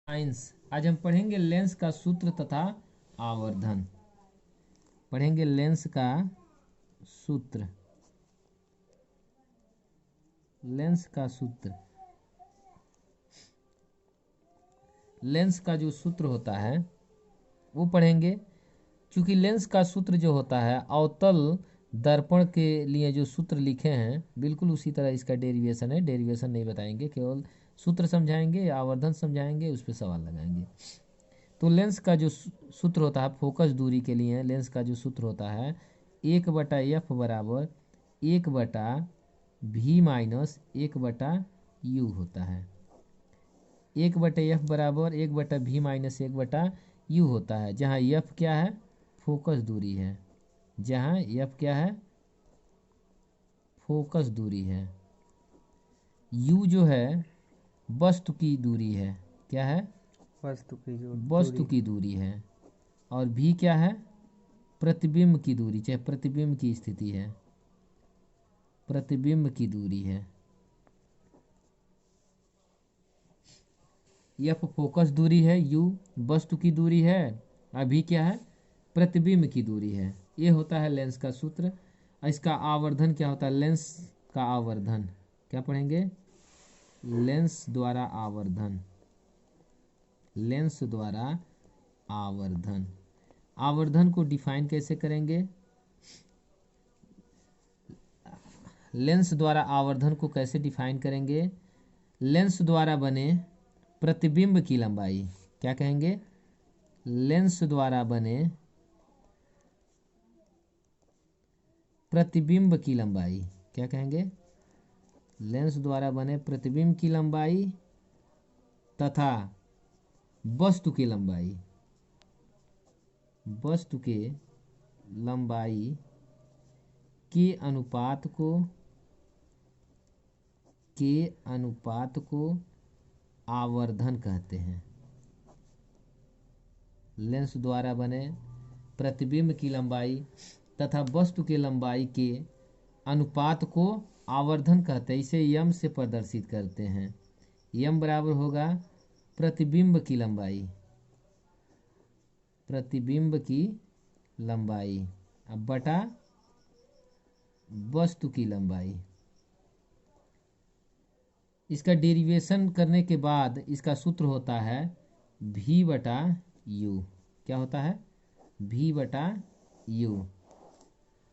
Science. आज हम पढ़ेंगे लेंस का सूत्र तथा आवर्धन। पढ़ेंगे लेंस का सूत्र। लेंस का सूत्र, लेंस का जो सूत्र होता है वो पढ़ेंगे। क्योंकि लेंस का सूत्र जो होता है अवतल दर्पण के लिए जो सूत्र लिखे हैं बिल्कुल उसी तरह इसका डेरिवेशन है। डेरिवेशन नहीं बताएंगे, केवल सूत्र समझाएंगे, आवर्धन समझाएंगे, उस पर सवाल लगाएंगे। तो लेंस का जो सूत्र होता है फोकस दूरी के लिए, लेंस का जो सूत्र होता है 1/f बराबर 1/v माइनस 1/u होता है। 1/f बराबर 1/v माइनस 1/u होता है, जहाँ f क्या है, फोकस दूरी है। जहाँ f क्या है, फोकस दूरी है। u जो है वस्तु की दूरी है। क्या है, वस्तु की दूरी है। और v क्या है, प्रतिबिंब की दूरी, चाहे प्रतिबिंब की स्थिति है, प्रतिबिंब की दूरी है। f फोकस दूरी है, u वस्तु की दूरी है, अभी क्या है, प्रतिबिंब की दूरी है। ये होता है लेंस का सूत्र। इसका आवर्धन क्या होता है, लेंस का आवर्धन क्या पढ़ेंगे, लेंस द्वारा आवर्धन। लेंस द्वारा आवर्धन, आवर्धन को डिफाइन कैसे करेंगे, लेंस द्वारा आवर्धन को कैसे डिफाइन करेंगे। लेंस द्वारा बने प्रतिबिंब की लंबाई, क्या कहेंगे, लेंस द्वारा बने प्रतिबिंब की लंबाई, क्या कहेंगे, लेंस द्वारा बने प्रतिबिंब की लंबाई तथा वस्तु की लंबाई, वस्तु के लंबाई के अनुपात को आवर्धन कहते हैं। लेंस द्वारा बने प्रतिबिंब की लंबाई तथा वस्तु के लंबाई के अनुपात को आवर्धन कहते हैं। इसे यम से प्रदर्शित करते हैं। यम बराबर होगा प्रतिबिंब की लंबाई, प्रतिबिंब की लंबाई अब बटा वस्तु की लंबाई। इसका डेरिवेशन करने के बाद इसका सूत्र होता है v/u। क्या होता है, v/u।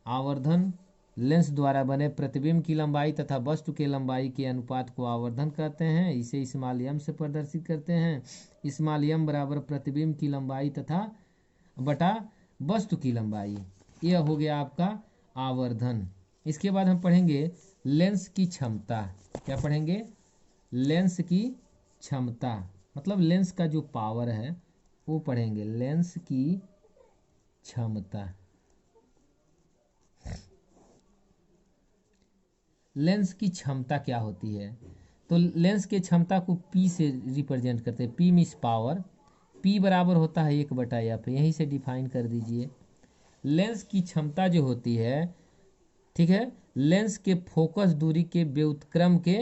आवर्धन लेंस द्वारा बने प्रतिबिंब की लंबाई तथा वस्तु के लंबाई के अनुपात को आवर्धन कहते हैं। इसे स्मॉल m से प्रदर्शित करते हैं। स्मॉल m बराबर प्रतिबिंब की लंबाई तथा बटा वस्तु की लंबाई। यह हो गया आपका आवर्धन। इसके बाद हम पढ़ेंगे लेंस की क्षमता। क्या पढ़ेंगे, लेंस की क्षमता, मतलब लेंस का जो पावर है वो पढ़ेंगे, लेंस की क्षमता। लेंस की क्षमता क्या होती है, तो लेंस के क्षमता को P से रिप्रेजेंट करते हैं। P मीन्स पावर, P बराबर होता है 1/f, यहीं से डिफाइन कर दीजिए। लेंस की क्षमता जो होती है, ठीक है, लेंस के फोकस दूरी के व्युत्क्रम के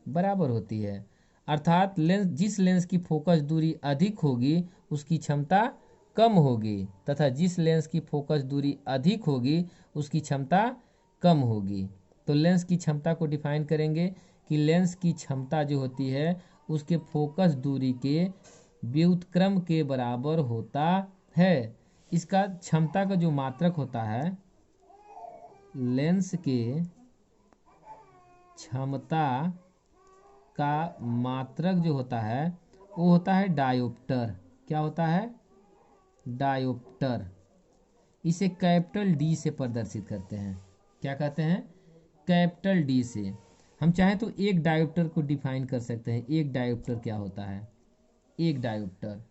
बराबर होती है। अर्थात लेंस, जिस लेंस की फोकस दूरी अधिक होगी उसकी क्षमता कम होगी तथा जिस लेंस की फोकस दूरी अधिक होगी उसकी क्षमता कम होगी। तो लेंस की क्षमता को डिफाइन करेंगे कि लेंस की क्षमता जो होती है उसके फोकस दूरी के व्युत्क्रम के बराबर होता है। इसका क्षमता का जो मात्रक होता है, लेंस के क्षमता का मात्रक जो होता है वो होता है डायोप्टर। क्या होता है, डायोप्टर। इसे कैपिटल D से प्रदर्शित करते हैं। क्या कहते हैं, कैपिटल D से। हम चाहें तो एक डायोप्टर को डिफाइन कर सकते हैं। एक डायोप्टर क्या होता है, एक डायोप्टर,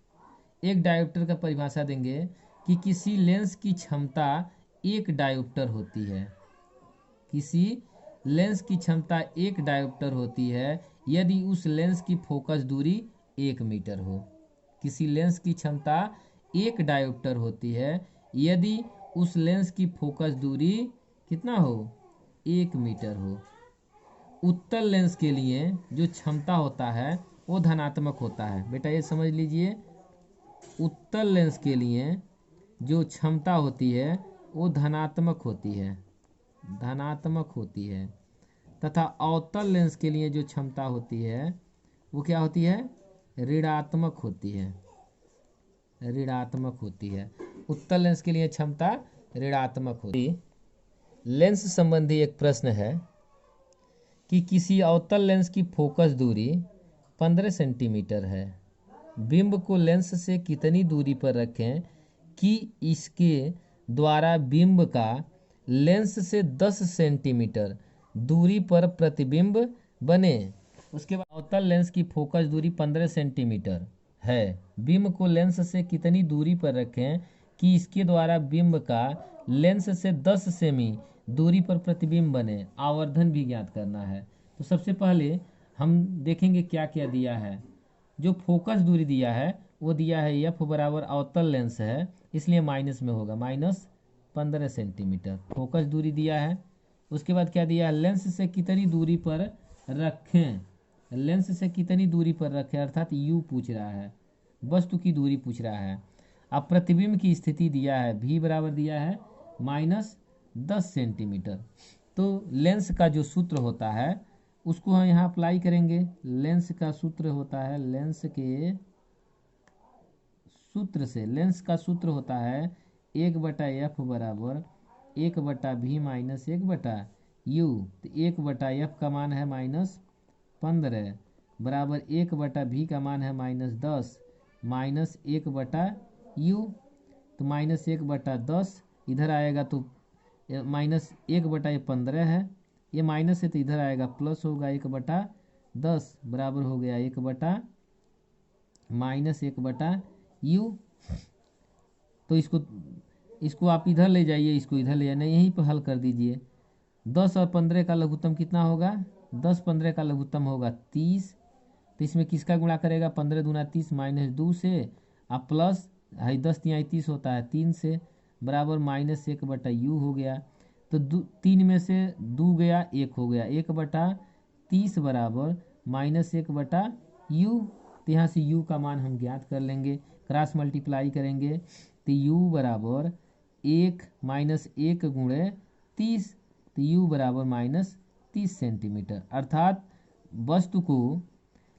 एक डायोप्टर का परिभाषा देंगे कि किसी लेंस की क्षमता एक डायोप्टर होती है। किसी लेंस की क्षमता एक डायोप्टर होती है यदि उस लेंस की फोकस दूरी 1 मीटर हो। किसी लेंस की क्षमता एक डायोप्टर होती है यदि उस लेंस की फोकस दूरी कितना हो, 1 मीटर हो। उत्तल लेंस के लिए जो क्षमता होता है वो धनात्मक होता है। बेटा ये समझ लीजिए, उत्तल लेंस के लिए जो क्षमता होती है वो धनात्मक होती है, धनात्मक होती है, तथा अवतल लेंस के लिए जो क्षमता होती है वो क्या होती है, ऋणात्मक होती है, ऋणात्मक होती है। उत्तल लेंस के लिए क्षमता ऋणात्मक होती है। लेंस संबंधी एक प्रश्न है कि किसी अवतल लेंस की फोकस दूरी 15 सेंटीमीटर है, बिंब को लेंस से कितनी दूरी पर रखें कि इसके द्वारा बिंब का लेंस से 10 सेंटीमीटर दूरी पर प्रतिबिंब बने। उसके बाद अवतल लेंस की फोकस दूरी 15 सेंटीमीटर है, बिंब को लेंस से कितनी दूरी पर रखें कि इसके द्वारा बिंब का लेंस से 10 सेमी दूरी पर प्रतिबिंब बने। आवर्धन भी ज्ञात करना है। तो सबसे पहले हम देखेंगे क्या क्या दिया है। जो फोकस दूरी दिया है वो दिया है एफ बराबर अवतल लेंस है, इसलिए माइनस में होगा, माइनस 15 सेंटीमीटर फोकस दूरी दिया है। उसके बाद क्या दिया है, लेंस से कितनी दूरी पर रखें, लेंस से कितनी दूरी पर रखें अर्थात यू पूछ रहा है, वस्तु की दूरी पूछ रहा है। अब प्रतिबिंब की स्थिति दिया है, भी बराबर दिया है माइनस 10 सेंटीमीटर। तो लेंस का जो सूत्र होता है उसको हम यहाँ अप्लाई करेंगे। लेंस का सूत्र होता है, लेंस के सूत्र से, लेंस का सूत्र होता है 1/f बराबर 1/v माइनस 1/u। तो 1/f का मान है -15 बराबर 1/v का मान है -10 माइनस 1/u। तो -1/10 इधर आएगा तो -1/15 है, ये माइनस है तो इधर आएगा प्लस होगा 1/10 बराबर हो गया 1/-1/u। तो इसको आप इधर ले जाइए, इसको इधर ले जाइए, यहीं पर हल कर दीजिए। 10 और 15 का लघुत्तम कितना होगा, 10-15 का लघुत्तम होगा 30। तो इसमें किसका गुणा करेगा, 15 दूना 30 -2 से, अब प्लस 10 तिहाई 30 होता है 3 से, बराबर -1/u हो गया। तो 3 में से 2 गया 1 हो गया, 1/30 बराबर -1/u। तो यहाँ से u का मान हम ज्ञात कर लेंगे, क्रॉस मल्टीप्लाई करेंगे तो u बराबर 1 - 1 गुणे 30, तो u बराबर -30 सेंटीमीटर। अर्थात वस्तु को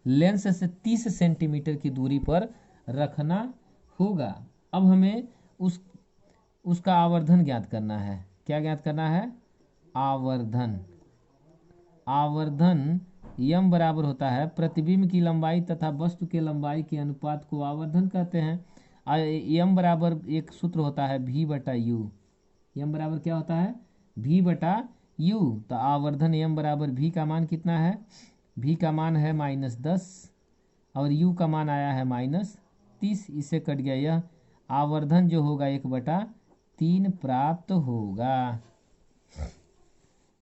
लेंस से 30 सेंटीमीटर की दूरी पर रखना होगा। अब हमें उसका आवर्धन ज्ञात करना है। क्या ज्ञात करना है, आवर्धन। आवर्धन यम बराबर होता है प्रतिबिंब की लंबाई तथा वस्तु के लंबाई के अनुपात को आवर्धन कहते हैं। यम बराबर एक सूत्र होता है v/u। यम बराबर क्या होता है, v/u। तो आवर्धन यम बराबर v का मान कितना है, v का मान है -10 और u का मान आया है -30, इससे कट गया। यह आवर्धन जो होगा 1/3 प्राप्त होगा।